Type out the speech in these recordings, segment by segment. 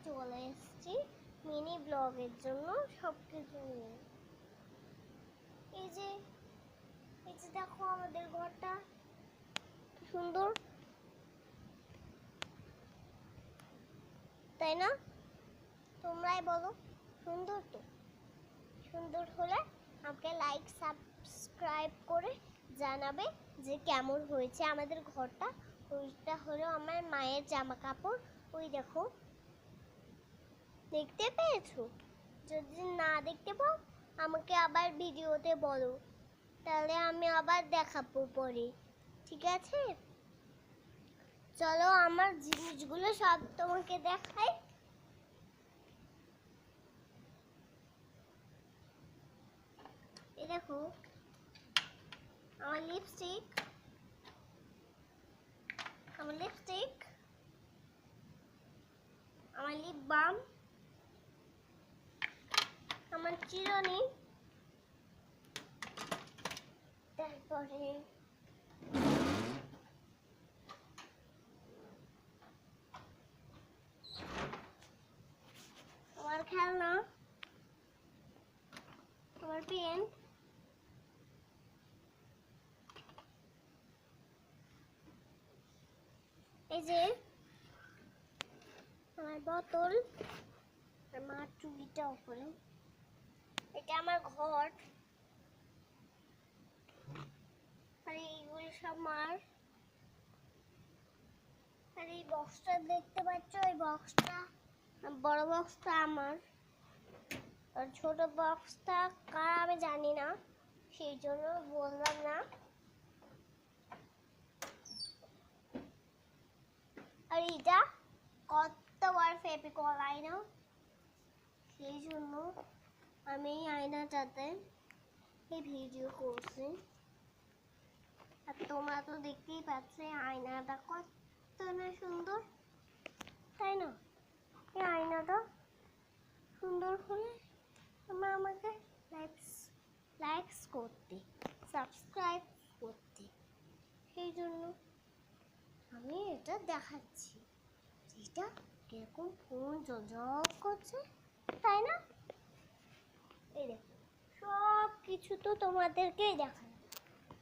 চলে এসেছি মিনি ব্লগের জন্য সবকিছু নিয়ে। এই যে দেখো আমাদের ঘরটা কি সুন্দর, তাই না? তোমরাই বলো, সুন্দর তো? সুন্দর হলে আমাকে লাইক সাবস্ক্রাইব করে জানাবে যে কেমন হয়েছে আমাদের ঘরটা। ওইটা হলো আমার মায়ের জামা কাপড়। ওই দেখো, দেখতে পেয়েছো? যদি না দেখতে পাও আমাকে আবার ভিডিওতে বলো, তাহলে আমি আবার দেখাবো পরে, ঠিক আছে? চলো আমার জিনিসগুলো সব তোমাকে দেখাই। এই দেখো আমার লিপস্টিক, আমার লিপ বাম, আমার চিরুনি, তারপরে আমার খেলনা, আমার পেন, এই যে আমার বোতল, আমার চুড়িটা উপরে, এটা আমার ঘর, আর এইগুলি সব মার। আর এই বক্সটা দেখতে পাচ্ছ, এই বক্সটা, বড় বক্সটা আমার, আর ছোট বক্সটা কার আমি জানি না, সেই জন্য বললাম না। আর এটা কতবার ফেভিকল আয়না, সেই জন্য আমি এই আয়নাটাতে এই ভিডিও করছি। আর তোমরা তো দেখতেই পাচ্ছ আয়নাটা কত না সুন্দর, তাই না? এই আয়নাটা সুন্দর হলে তোমরা আমাকে লাইকস করতে, সাবস্ক্রাইব করতে, সেই জন্য আমি এটা দেখাচ্ছি। এটা কিরকম ফোন ঝকঝক করছে, তাই না? এই দেখো সব কিছু তো তোমাদেরকেই দেখাই।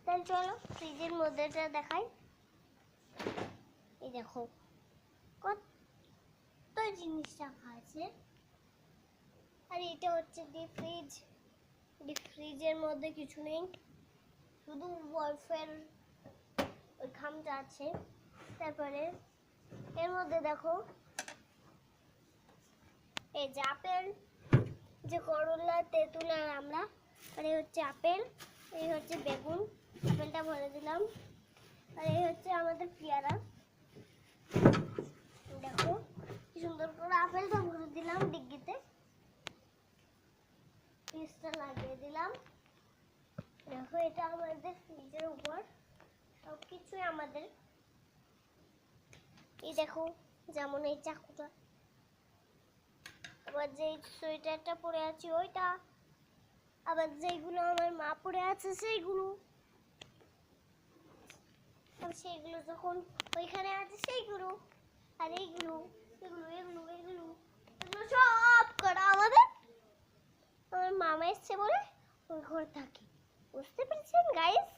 তাহলে চলো ফ্রিজের মধ্যেটা দেখাই। এই দেখো কত জিনিস রাখা আছে। আর এটা হচ্ছে ডিপ ফ্রিজের মধ্যে কিছু নেই, শুধু বরফের ওই খামটা আছে। তারপরে এর মধ্যে দেখো এই যে আপেল, যে করলা, তেঁতুল আর আমলা, আর এই হচ্ছে আপেল, এই হচ্ছে বেগুন, আপেলটা ভরে দিলাম। আর এই হচ্ছে আমাদের পেয়ারা, দেখো কি সুন্দর করে আপেলটা ভরে দিলাম ডিগ্গিতে, পিসটা লাগিয়ে দিলাম। দেখো এটা আমাদের ফ্রিজের উপর সবকিছুই আমাদের। এই দেখো যেমন এই চাকুটা, আবার যে সোয়েটারটা পরে আছি ওইটা, আবার যেগুলো আমার মা পরে আছে সেইগুলো, আর সেইগুলো যখন ওইখানে আছে সেইগুলো, আর এইগুলো এগুলো এগুলো এগুলো এগুলো সব করা আমাদের। আমার মামা এসছে বলে ওই ঘর থাকে, বুঝতে পেরেছেন গাইস?